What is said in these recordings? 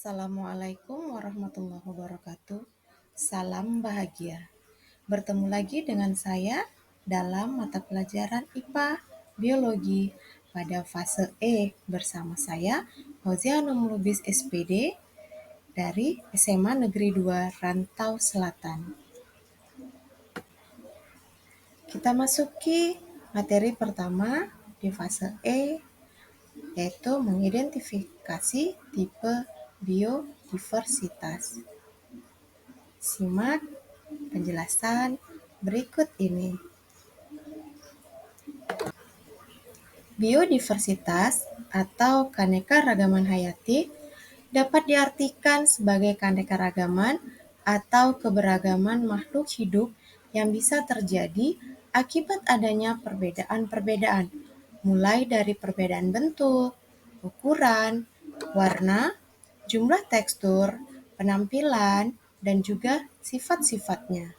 Assalamualaikum warahmatullahi wabarakatuh. Salam bahagia. Bertemu lagi dengan saya dalam mata pelajaran IPA Biologi pada fase E bersama saya Fauzia Lubis SPD dari SMA Negeri 2 Rantau Selatan. Kita masuki materi pertama di fase E, yaitu mengidentifikasi tipe biodiversitas. Simak penjelasan berikut ini. Biodiversitas atau keanekaragaman hayati dapat diartikan sebagai keanekaragaman atau keberagaman makhluk hidup yang bisa terjadi akibat adanya perbedaan-perbedaan, mulai dari perbedaan bentuk, ukuran, warna, jumlah tekstur, penampilan, dan juga sifat-sifatnya.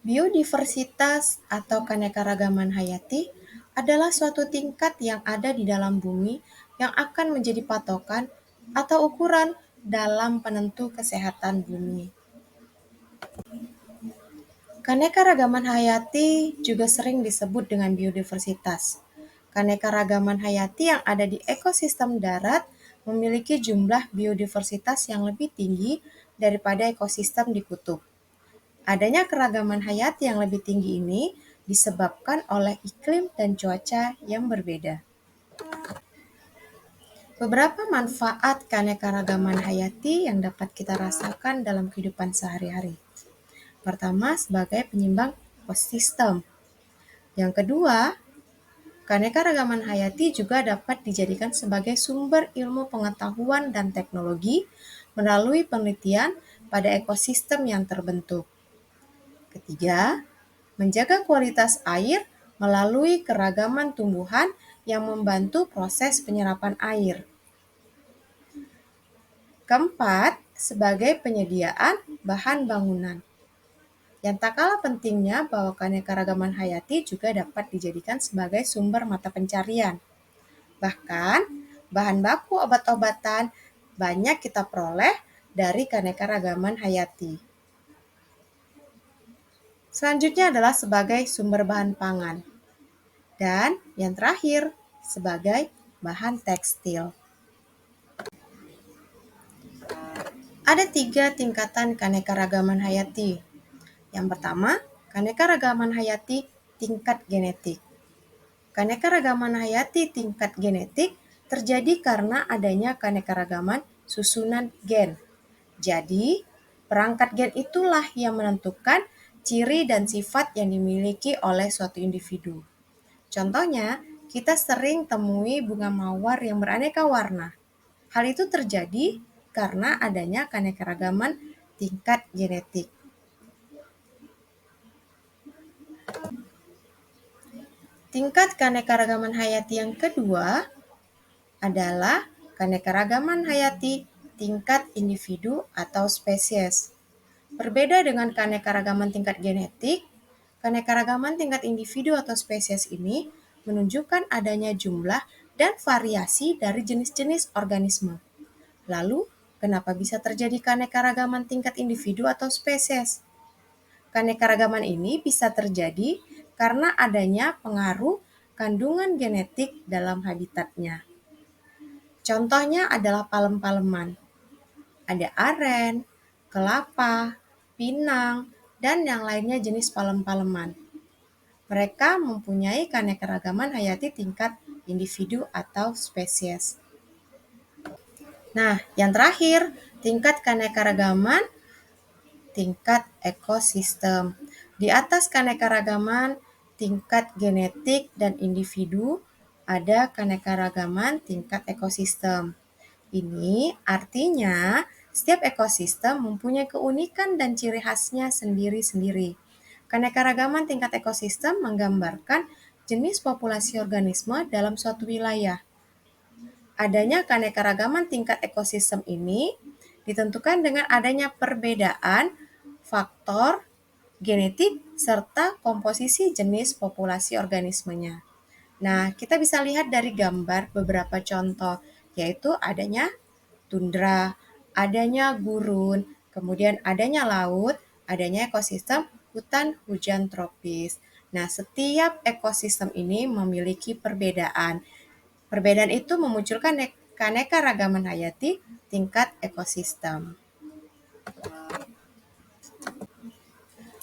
Biodiversitas atau keanekaragaman hayati adalah suatu tingkat yang ada di dalam bumi yang akan menjadi patokan atau ukuran dalam penentu kesehatan bumi. Keanekaragaman hayati juga sering disebut dengan biodiversitas. Keanekaragaman hayati yang ada di ekosistem darat memiliki jumlah biodiversitas yang lebih tinggi daripada ekosistem di kutub. Adanya keragaman hayati yang lebih tinggi ini disebabkan oleh iklim dan cuaca yang berbeda. Beberapa manfaat keanekaragaman hayati yang dapat kita rasakan dalam kehidupan sehari-hari. Pertama, sebagai penyimbang ekosistem. Yang kedua, keanekaragaman hayati juga dapat dijadikan sebagai sumber ilmu pengetahuan dan teknologi melalui penelitian pada ekosistem yang terbentuk. Ketiga, menjaga kualitas air melalui keragaman tumbuhan yang membantu proses penyerapan air. Keempat, sebagai penyediaan bahan bangunan. Yang tak kalah pentingnya bahwa keanekaragaman hayati juga dapat dijadikan sebagai sumber mata pencarian. Bahkan, bahan baku obat-obatan banyak kita peroleh dari keanekaragaman hayati. Selanjutnya adalah sebagai sumber bahan pangan. Dan yang terakhir, sebagai bahan tekstil. Ada 3 tingkatan keanekaragaman hayati. Yang pertama, keanekaragaman hayati tingkat genetik. Keanekaragaman hayati tingkat genetik terjadi karena adanya keanekaragaman susunan gen. Jadi, perangkat gen itulah yang menentukan ciri dan sifat yang dimiliki oleh suatu individu. Contohnya, kita sering temui bunga mawar yang beraneka warna. Hal itu terjadi karena adanya keanekaragaman tingkat genetik. Tingkat keanekaragaman hayati yang kedua adalah keanekaragaman hayati tingkat individu atau spesies. Berbeda dengan keanekaragaman tingkat genetik, keanekaragaman tingkat individu atau spesies ini menunjukkan adanya jumlah dan variasi dari jenis-jenis organisme. Lalu, kenapa bisa terjadi keanekaragaman tingkat individu atau spesies? Keanekaragaman ini bisa terjadi karena adanya pengaruh kandungan genetik dalam habitatnya. Contohnya adalah palem-paleman. Ada aren, kelapa, pinang, dan yang lainnya jenis palem-paleman. Mereka mempunyai keanekaragaman hayati tingkat individu atau spesies. Nah, yang terakhir, tingkat keanekaragaman tingkat ekosistem. Di atas keanekaragaman tingkat genetik dan individu, ada keanekaragaman tingkat ekosistem. Ini artinya setiap ekosistem mempunyai keunikan dan ciri khasnya sendiri-sendiri. Keanekaragaman tingkat ekosistem menggambarkan jenis populasi organisme dalam suatu wilayah. Adanya keanekaragaman tingkat ekosistem ini ditentukan dengan adanya perbedaan faktor genetik serta komposisi jenis populasi organismenya. Nah, kita bisa lihat dari gambar beberapa contoh, yaitu adanya tundra, adanya gurun, kemudian adanya laut, adanya ekosistem hutan hujan tropis. Nah, setiap ekosistem ini memiliki perbedaan. Perbedaan itu memunculkan keanekaragaman hayati tingkat ekosistem.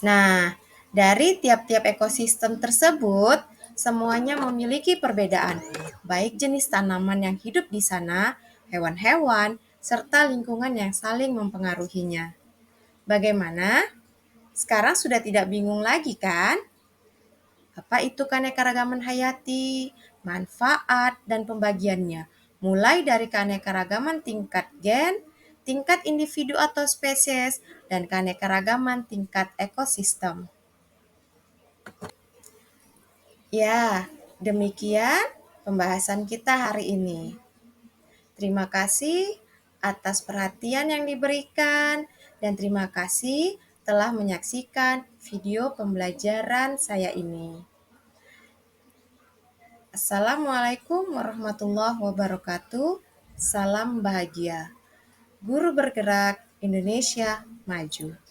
Nah, dari tiap-tiap ekosistem tersebut, semuanya memiliki perbedaan, baik jenis tanaman yang hidup di sana, hewan-hewan, serta lingkungan yang saling mempengaruhinya. Bagaimana? Sekarang sudah tidak bingung lagi kan? Apa itu keanekaragaman hayati, manfaat, dan pembagiannya? Mulai dari keanekaragaman tingkat gen, tingkat individu atau spesies, dan keanekaragaman tingkat ekosistem. Ya, demikian pembahasan kita hari ini. Terima kasih atas perhatian yang diberikan dan terima kasih telah menyaksikan video pembelajaran saya ini. Assalamualaikum warahmatullahi wabarakatuh. Salam bahagia. Guru bergerak Indonesia maju.